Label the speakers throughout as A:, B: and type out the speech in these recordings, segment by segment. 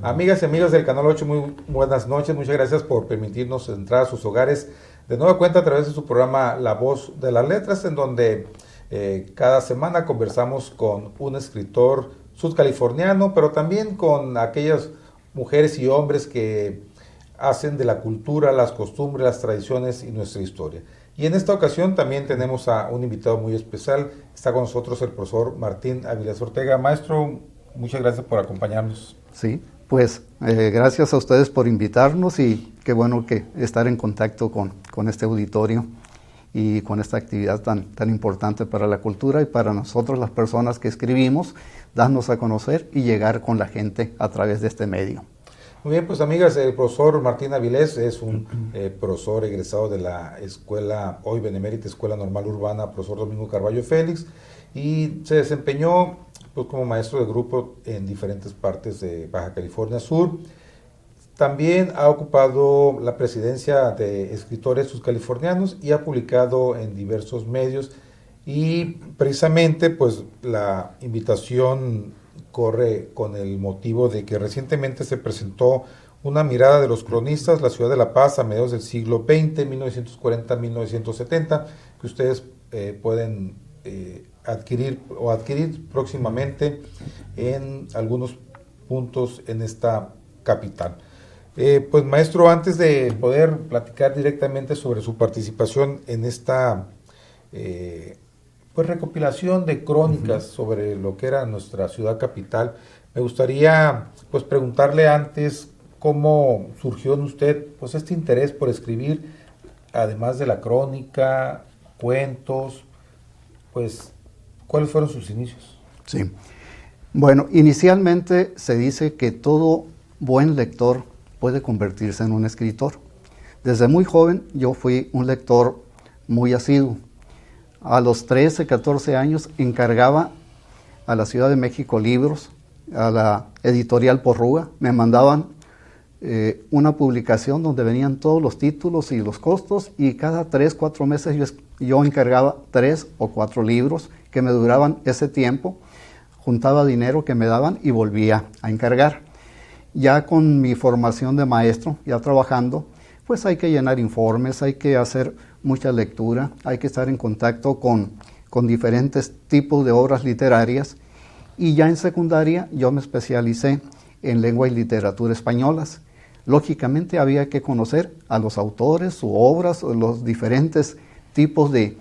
A: Amigas y amigos del Canal 8, muy buenas noches. Muchas gracias por permitirnos entrar a sus hogares de nueva cuenta a través de su programa La Voz de las Letras, en donde cada semana conversamos con un escritor sudcaliforniano, pero también con aquellas mujeres y hombres que hacen de la cultura, las costumbres, las tradiciones y nuestra historia. Y en esta ocasión también tenemos a un invitado muy especial. Está con nosotros el profesor Martín Avilés Ortega. Maestro, muchas gracias por acompañarnos.
B: Sí, pues gracias a ustedes por invitarnos y qué bueno que estar en contacto con este auditorio y con esta actividad tan importante para la cultura y para nosotros las personas que escribimos, darnos a conocer y llegar con la gente a través de este medio.
A: Muy bien, pues amigas, el profesor Martín Avilés es un profesor egresado de la escuela, hoy Benemérita Escuela Normal Urbana, profesor Domingo Carballo Félix, y se desempeñó pues, como maestro de grupo en diferentes partes de Baja California Sur. También ha ocupado la presidencia de escritores sudcalifornianos y ha publicado en diversos medios, y precisamente pues la invitación corre con el motivo de que recientemente se presentó Una mirada de los cronistas, la ciudad de La Paz a mediados del siglo XX, 1940-1970, que ustedes pueden adquirir próximamente en algunos puntos en esta capital. Pues maestro, antes de poder platicar directamente sobre su participación en esta pues recopilación de crónicas sobre lo que era nuestra ciudad capital, me gustaría pues preguntarle antes cómo surgió en usted pues este interés por escribir, además de la crónica, cuentos, pues ¿cuáles fueron sus inicios?
B: Sí, bueno, inicialmente se dice que todo buen lector puede convertirse en un escritor. Desde muy joven yo fui un lector muy asiduo. A los 13, 14 años encargaba a la Ciudad de México libros, a la editorial Porrúa, me mandaban una publicación donde venían todos los títulos y los costos, y cada 3, 4 meses yo encargaba 3 o 4 libros que me duraban ese tiempo, juntaba dinero que me daban y volvía a encargar. Ya con mi formación de maestro, ya trabajando, pues hay que llenar informes, hay que hacer mucha lectura, hay que estar en contacto con diferentes tipos de obras literarias, y ya en secundaria yo me especialicé en lengua y literatura españolas. Lógicamente había que conocer a los autores, sus obras, los diferentes tipos de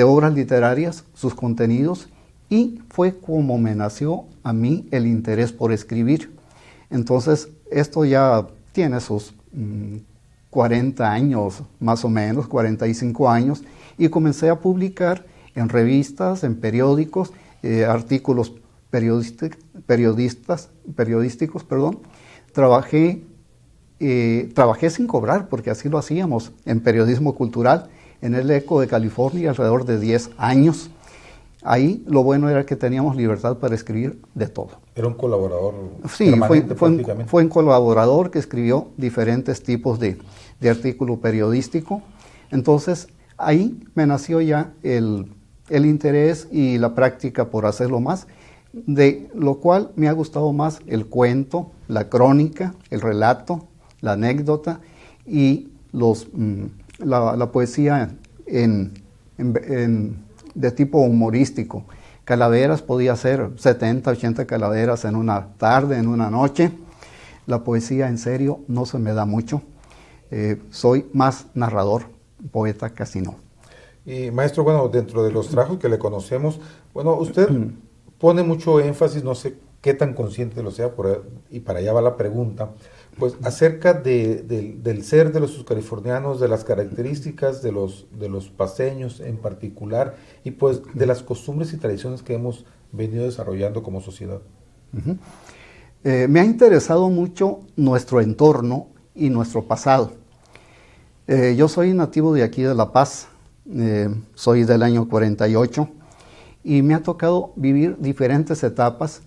B: obras literarias, sus contenidos, y fue como me nació a mí el interés por escribir. Entonces esto ya tiene sus 40 años, más o menos, 45 años, y comencé a publicar en revistas, en periódicos, artículos periodísticos. Trabajé sin cobrar, porque así lo hacíamos, en periodismo cultural, en el Eco de California, alrededor de 10 años. Ahí lo bueno era que teníamos libertad para escribir de todo.
A: Era un colaborador
B: permanente, prácticamente. Fue un colaborador que escribió diferentes tipos de artículo periodístico. Entonces, ahí me nació ya el interés y la práctica por hacerlo más, de lo cual me ha gustado más el cuento, la crónica, el relato, la anécdota y la poesía de tipo humorístico. Calaveras, podía ser 70, 80 calaveras en una tarde, en una noche. La poesía en serio no se me da mucho. Soy más narrador, poeta casi no.
A: Y maestro, bueno, dentro de los trabajos que le conocemos, bueno, usted pone mucho énfasis, no sé qué tan consciente lo sea, y para allá va la pregunta, pues acerca del ser de los sudcalifornianos, de las características de los paceños en particular, y pues de las costumbres y tradiciones que hemos venido desarrollando como sociedad.
B: Me ha interesado mucho nuestro entorno y nuestro pasado. Yo soy nativo de aquí de La Paz, soy del año 48, y me ha tocado vivir diferentes etapas,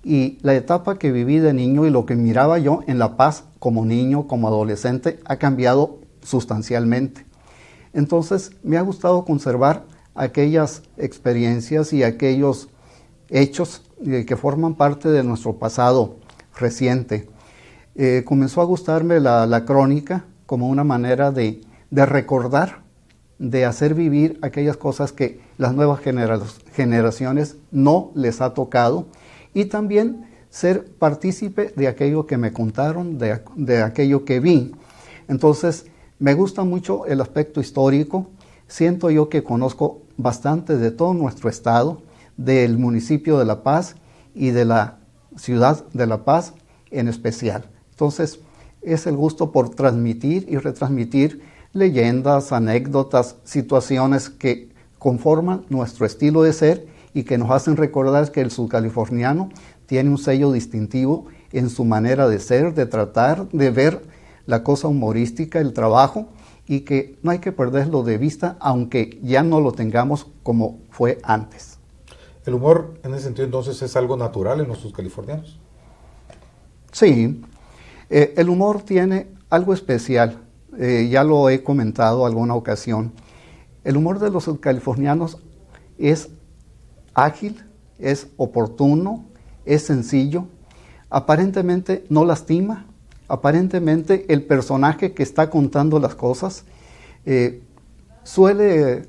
B: y la etapa que viví de niño y lo que miraba yo en La Paz como niño, como adolescente, ha cambiado sustancialmente. Entonces me ha gustado conservar aquellas experiencias y aquellos hechos que forman parte de nuestro pasado reciente. Comenzó a gustarme la crónica como una manera de recordar, de hacer vivir aquellas cosas que las nuevas generaciones no les ha tocado, y también ser partícipe de aquello que me contaron, de aquello que vi. Entonces, me gusta mucho el aspecto histórico. Siento yo que conozco bastante de todo nuestro estado, del municipio de La Paz y de la ciudad de La Paz en especial. Entonces, es el gusto por transmitir y retransmitir leyendas, anécdotas, situaciones que conforman nuestro estilo de ser y que nos hacen recordar que el sudcaliforniano tiene un sello distintivo en su manera de ser, de tratar, de ver la cosa humorística, el trabajo, y que no hay que perderlo de vista, aunque ya no lo tengamos como fue antes.
A: ¿El humor en ese sentido entonces es algo natural en los sudcalifornianos?
B: Sí, el humor tiene algo especial, ya lo he comentado alguna ocasión. El humor de los sudcalifornianos es ágil, es oportuno, es sencillo, aparentemente no lastima, aparentemente el personaje que está contando las cosas suele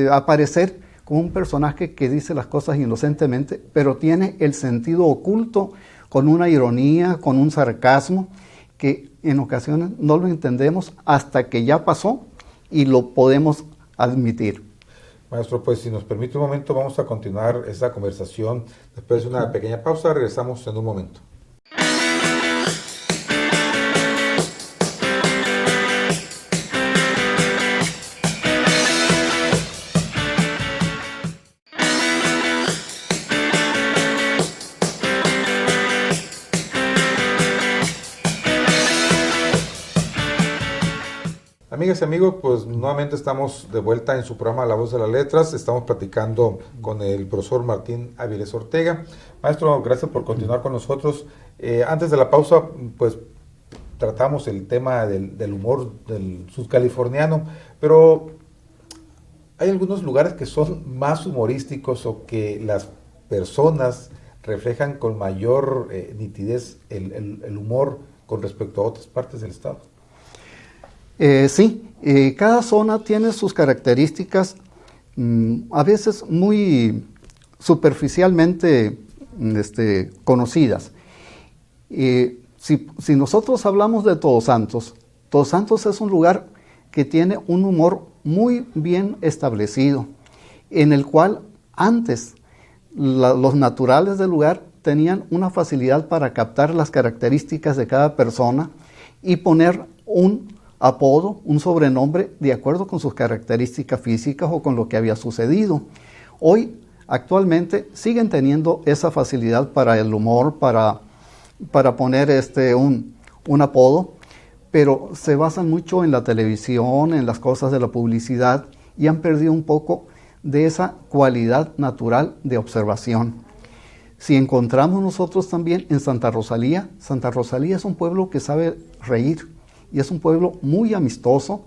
B: aparecer como un personaje que dice las cosas inocentemente, pero tiene el sentido oculto con una ironía, con un sarcasmo que en ocasiones no lo entendemos hasta que ya pasó y lo podemos admitir.
A: Maestro, pues si nos permite un momento, vamos a continuar esta conversación. Después de una pequeña pausa, regresamos en un momento. Amigas y amigos, pues nuevamente estamos de vuelta en su programa La Voz de las Letras. Estamos platicando con el profesor Martín Avilés Ortega. Maestro, gracias por continuar con nosotros. Antes de la pausa, pues tratamos el tema del humor del sudcaliforniano, pero hay algunos lugares que son más humorísticos o que las personas reflejan con mayor nitidez el humor con respecto a otras partes del estado.
B: Sí, cada zona tiene sus características, a veces muy superficialmente conocidas. Si nosotros hablamos de Todos Santos es un lugar que tiene un humor muy bien establecido, en el cual antes los naturales del lugar tenían una facilidad para captar las características de cada persona y poner un apodo, un sobrenombre de acuerdo con sus características físicas o con lo que había sucedido. Hoy, actualmente, siguen teniendo esa facilidad para el humor, para poner un apodo, pero se basan mucho en la televisión, en las cosas de la publicidad, y han perdido un poco de esa cualidad natural de observación. Si encontramos nosotros también en Santa Rosalía es un pueblo que sabe reír, y es un pueblo muy amistoso,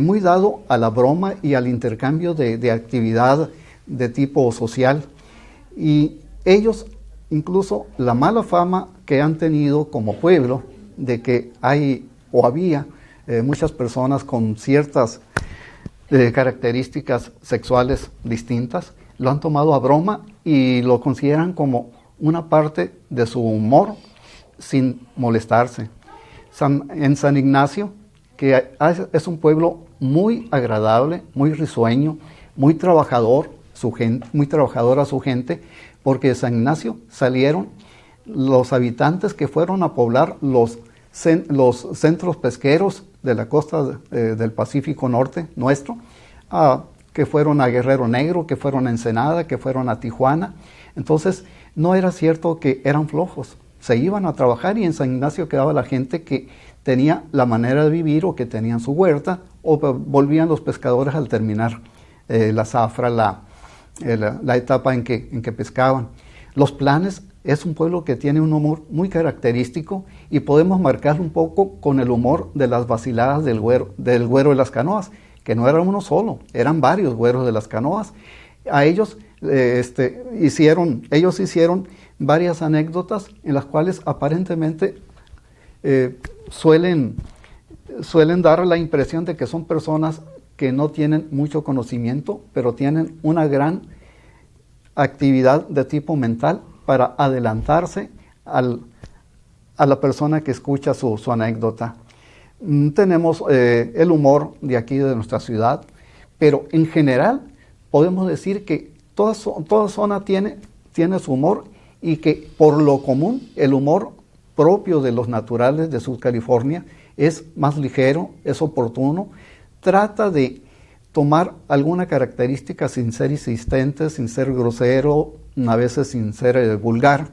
B: muy dado a la broma y al intercambio de actividad de tipo social. Y ellos, incluso la mala fama que han tenido como pueblo, de que hay o había muchas personas con ciertas características sexuales distintas, lo han tomado a broma y lo consideran como una parte de su humor sin molestarse. En San Ignacio, que es un pueblo muy agradable, muy risueño, muy trabajador, muy trabajadora su gente, porque de San Ignacio salieron los habitantes que fueron a poblar los centros pesqueros de la costa del Pacífico Norte nuestro, que fueron a Guerrero Negro, que fueron a Ensenada, que fueron a Tijuana. Entonces, no era cierto que eran flojos. Se iban a trabajar y en San Ignacio quedaba la gente que tenía la manera de vivir o que tenían su huerta, o volvían los pescadores al terminar la zafra, la etapa en que pescaban. Los Planes es un pueblo que tiene un humor muy característico y podemos marcarlo un poco con el humor de las vaciladas del güero de las canoas, que no era uno solo, eran varios güeros de las canoas. A ellos ellos hicieron varias anécdotas en las cuales aparentemente suelen dar la impresión de que son personas que no tienen mucho conocimiento, pero tienen una gran actividad de tipo mental para adelantarse a la persona que escucha su anécdota. Tenemos el humor de aquí, de nuestra ciudad, pero en general podemos decir que toda zona tiene su humor, y que por lo común el humor propio de los naturales de Sur California es más ligero, es oportuno, trata de tomar alguna característica sin ser insistente, sin ser grosero, a veces sin ser vulgar,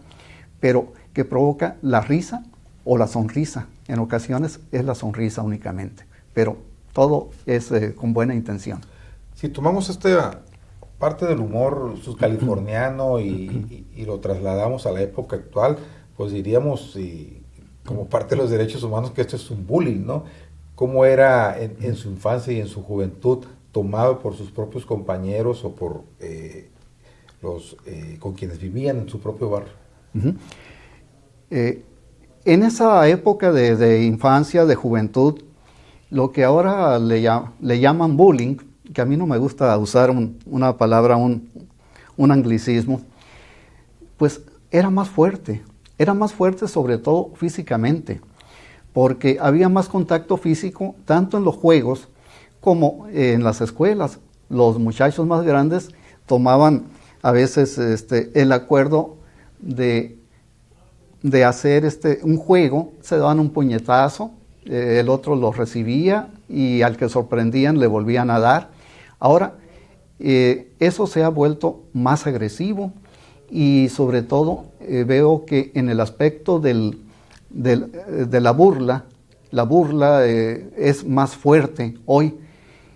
B: pero que provoca la risa o la sonrisa. En ocasiones es la sonrisa únicamente, pero todo es con buena intención.
A: Si tomamos esta parte del humor subcaliforniano y lo trasladamos a la época actual, pues diríamos, como parte de los derechos humanos, que esto es un bullying, ¿no? ¿Cómo era en su infancia y en su juventud tomado por sus propios compañeros o por con quienes vivían en su propio barrio?
B: Uh-huh. En esa época de infancia, de juventud, lo que ahora le llaman bullying, que a mí no me gusta usar una palabra, un anglicismo, pues era más fuerte sobre todo físicamente, porque había más contacto físico tanto en los juegos como en las escuelas. Los muchachos más grandes tomaban a veces el acuerdo de hacer un juego, se daban un puñetazo, el otro lo recibía y al que sorprendían le volvían a dar. Ahora, eso se ha vuelto más agresivo y sobre todo veo que en el aspecto de la burla es más fuerte hoy,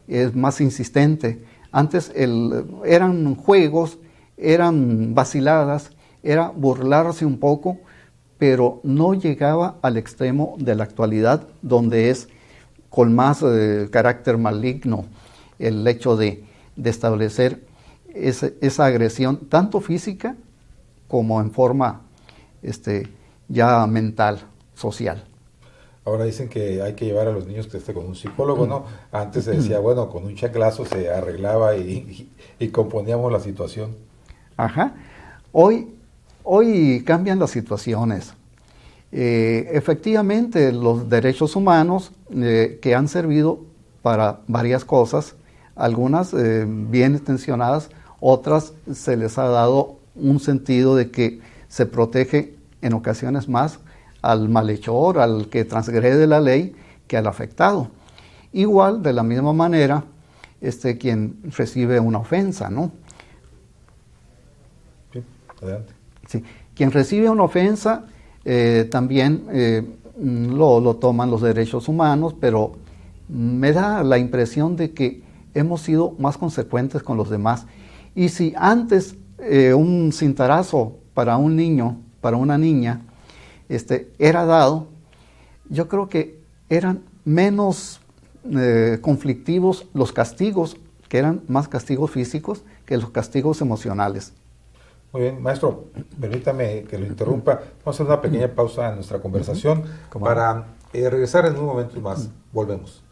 B: es más insistente. Antes eran juegos, eran vaciladas, era burlarse un poco, pero no llegaba al extremo de la actualidad, donde es con más carácter maligno el hecho de establecer esa agresión, tanto física como en forma ya mental, social.
A: Ahora dicen que hay que llevar a los niños con un psicólogo, ¿no? Antes se decía, bueno, con un chanclazo se arreglaba y componíamos la situación.
B: Ajá. Hoy cambian las situaciones. Efectivamente, los derechos humanos que han servido para varias cosas, algunas bien intencionadas, otras se les ha dado un sentido de que se protege en ocasiones más al malhechor, al que transgrede la ley, que al afectado. Igual, de la misma manera, quien recibe una ofensa, ¿no?
A: Sí, adelante.
B: Sí. Quien recibe una ofensa también lo toman los derechos humanos, pero me da la impresión de que hemos sido más consecuentes con los demás. Y si antes un cintarazo para un niño, para una niña, era dado, yo creo que eran menos conflictivos los castigos, que eran más castigos físicos que los castigos emocionales.
A: Muy bien, maestro, permítame que lo interrumpa. Vamos a hacer una pequeña pausa en nuestra conversación para regresar en un momento más. Volvemos.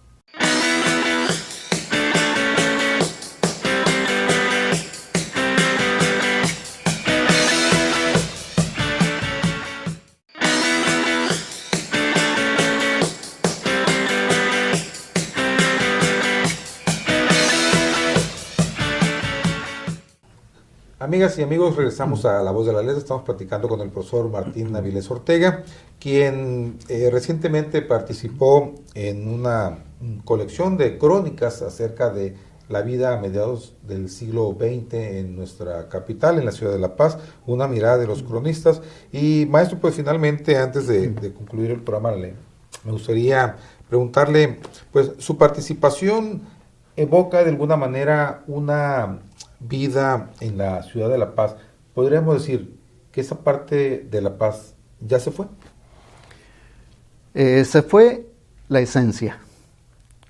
A: Amigas y amigos, regresamos a La Voz de la Letra. Estamos platicando con el profesor Martín Avilés Ortega, quien recientemente participó en una colección de crónicas acerca de la vida a mediados del siglo XX en nuestra capital, en la ciudad de La Paz, una mirada de los cronistas. Y maestro, pues finalmente, antes de concluir el programa, me gustaría preguntarle, pues su participación evoca de alguna manera una vida en la ciudad de La Paz. ¿Podríamos decir que esa parte de La Paz ya se fue?
B: Se fue la esencia.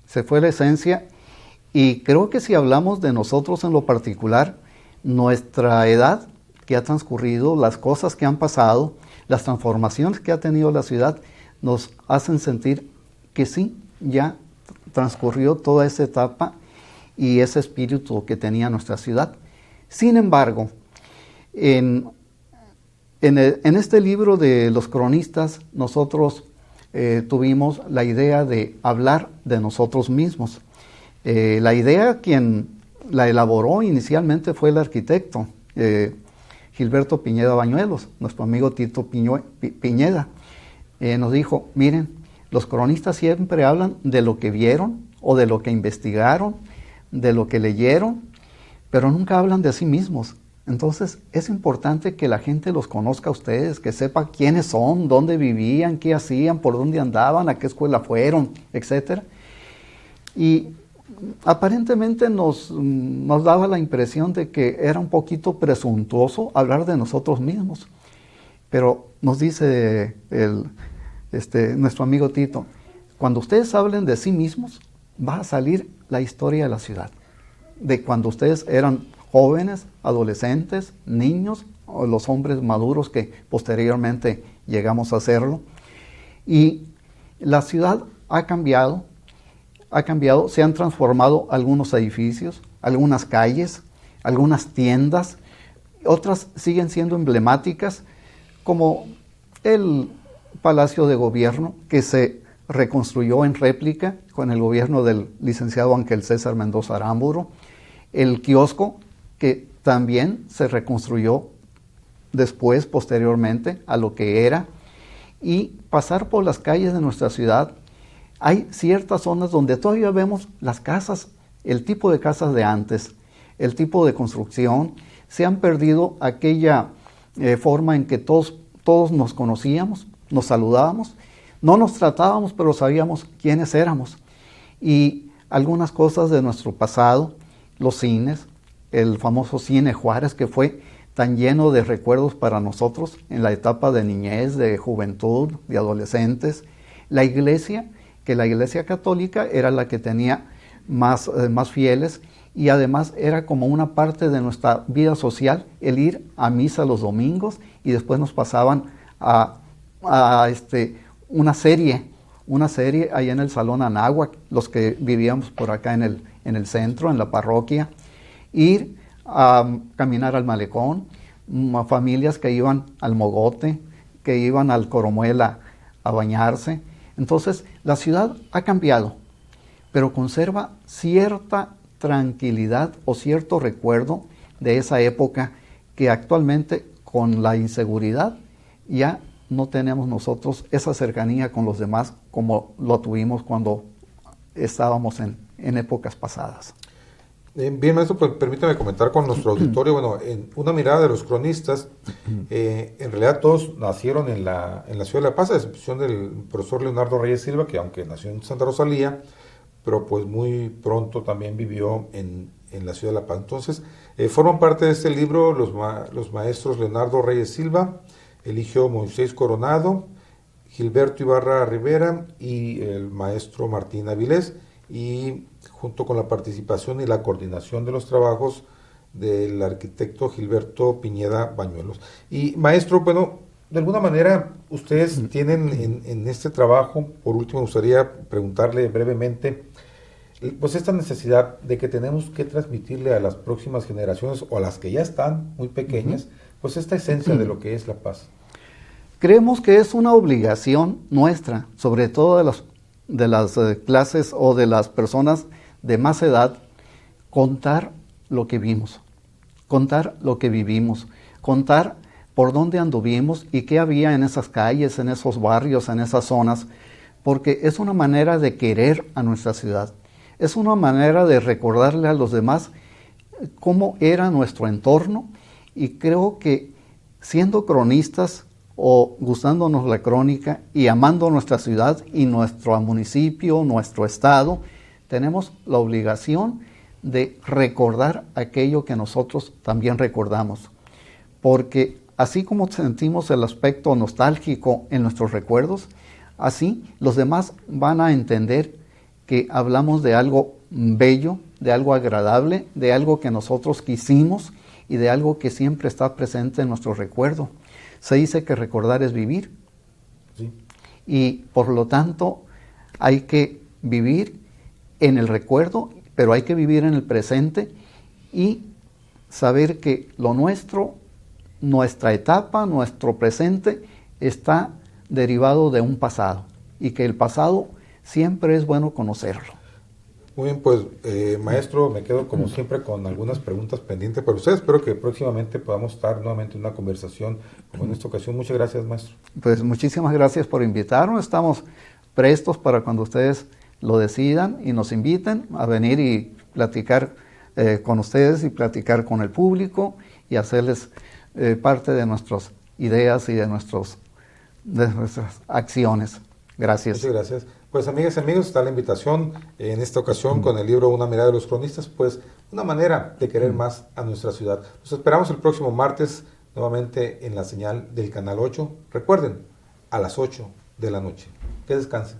B: Se fue la esencia y creo que si hablamos de nosotros en lo particular, nuestra edad que ha transcurrido, las cosas que han pasado, las transformaciones que ha tenido la ciudad, nos hacen sentir que sí, ya transcurrió toda esa etapa y ese espíritu que tenía nuestra ciudad. Sin embargo, en este libro de los cronistas, nosotros tuvimos la idea de hablar de nosotros mismos. La idea, quien la elaboró inicialmente fue el arquitecto Gilberto Piñeda Bañuelos, nuestro amigo Tito Piñeda. Nos dijo, miren, los cronistas siempre hablan de lo que vieron o de lo que investigaron, de lo que leyeron, pero nunca hablan de sí mismos. Entonces es importante que la gente los conozca a ustedes, que sepa quiénes son, dónde vivían, qué hacían, por dónde andaban, a qué escuela fueron, etc. Y aparentemente nos daba la impresión de que era un poquito presuntuoso hablar de nosotros mismos. Pero nos dice nuestro amigo Tito, cuando ustedes hablen de sí mismos, va a salir la historia de la ciudad, de cuando ustedes eran jóvenes, adolescentes, niños, o los hombres maduros que posteriormente llegamos a hacerlo. Y la ciudad ha cambiado, se han transformado algunos edificios, algunas calles, algunas tiendas, otras siguen siendo emblemáticas, como el Palacio de Gobierno, que se reconstruyó en réplica con el gobierno del licenciado Ángel César Mendoza Aramburu, el kiosco, que también se reconstruyó después, posteriormente, a lo que era, y pasar por las calles de nuestra ciudad. Hay ciertas zonas donde todavía vemos las casas, el tipo de casas de antes, el tipo de construcción. Se han perdido aquella forma en que todos nos conocíamos, nos saludábamos, no nos tratábamos, pero sabíamos quiénes éramos. Y algunas cosas de nuestro pasado, los cines, el famoso Cine Juárez, que fue tan lleno de recuerdos para nosotros en la etapa de niñez, de juventud, de adolescentes. La iglesia, que la iglesia católica era la que tenía más fieles, y además era como una parte de nuestra vida social el ir a misa los domingos, y después nos pasaban a una serie allá en el Salón Anáhuac, los que vivíamos por acá en el centro, en la parroquia, ir a caminar al malecón, familias que iban al Mogote, que iban al Coromuela a bañarse. Entonces la ciudad ha cambiado, pero conserva cierta tranquilidad o cierto recuerdo de esa época que actualmente, con la inseguridad, ya no tenemos nosotros esa cercanía con los demás como lo tuvimos cuando estábamos en épocas pasadas.
A: Bien, maestro, pues permítame comentar con nuestro auditorio. Bueno, en una mirada de los cronistas, en realidad todos nacieron en la ciudad de La Paz, a excepción del profesor Leonardo Reyes Silva, que aunque nació en Santa Rosalía, pero pues muy pronto también vivió en la ciudad de La Paz. Entonces, forman parte de este libro los maestros Leonardo Reyes Silva, Eligio Moisés Coronado, Gilberto Ibarra Rivera y el maestro Martín Avilés, y junto con la participación y la coordinación de los trabajos del arquitecto Gilberto Piñeda Bañuelos. Y maestro, bueno, de alguna manera ustedes tienen en este trabajo, por último me gustaría preguntarle brevemente, pues esta necesidad de que tenemos que transmitirle a las próximas generaciones o a las que ya están muy pequeñas, pues esta esencia de lo que es la paz.
B: Creemos que es una obligación nuestra, sobre todo de las clases o de las personas de más edad, contar lo que vimos, contar lo que vivimos, contar por dónde anduvimos y qué había en esas calles, en esos barrios, en esas zonas, porque es una manera de querer a nuestra ciudad, es una manera de recordarle a los demás cómo era nuestro entorno, y creo que siendo cronistas o gustándonos la crónica y amando nuestra ciudad y nuestro municipio, nuestro estado, tenemos la obligación de recordar aquello que nosotros también recordamos. Porque así como sentimos el aspecto nostálgico en nuestros recuerdos, así los demás van a entender que hablamos de algo bello, de algo agradable, de algo que nosotros quisimos y de algo que siempre está presente en nuestro recuerdo. Se dice que recordar es vivir.
A: Sí.
B: Y por lo tanto hay que vivir en el recuerdo, pero hay que vivir en el presente y saber que lo nuestro, nuestra etapa, nuestro presente, está derivado de un pasado y que el pasado siempre es bueno conocerlo.
A: Muy bien, pues maestro, me quedo como siempre con algunas preguntas pendientes para usted. Espero que próximamente podamos estar nuevamente en una conversación como en esta ocasión. Muchas gracias, maestro.
B: Pues muchísimas gracias por invitarnos. Estamos prestos para cuando ustedes lo decidan y nos inviten a venir y platicar con ustedes y platicar con el público y hacerles parte de nuestras ideas y de nuestras acciones. Gracias.
A: Muchas gracias. Pues amigas y amigos, está la invitación en esta ocasión con el libro Una mirada de los cronistas, pues una manera de querer más a nuestra ciudad. Los esperamos el próximo martes nuevamente en la señal del Canal 8. Recuerden, a las 8 de la noche. Que descansen.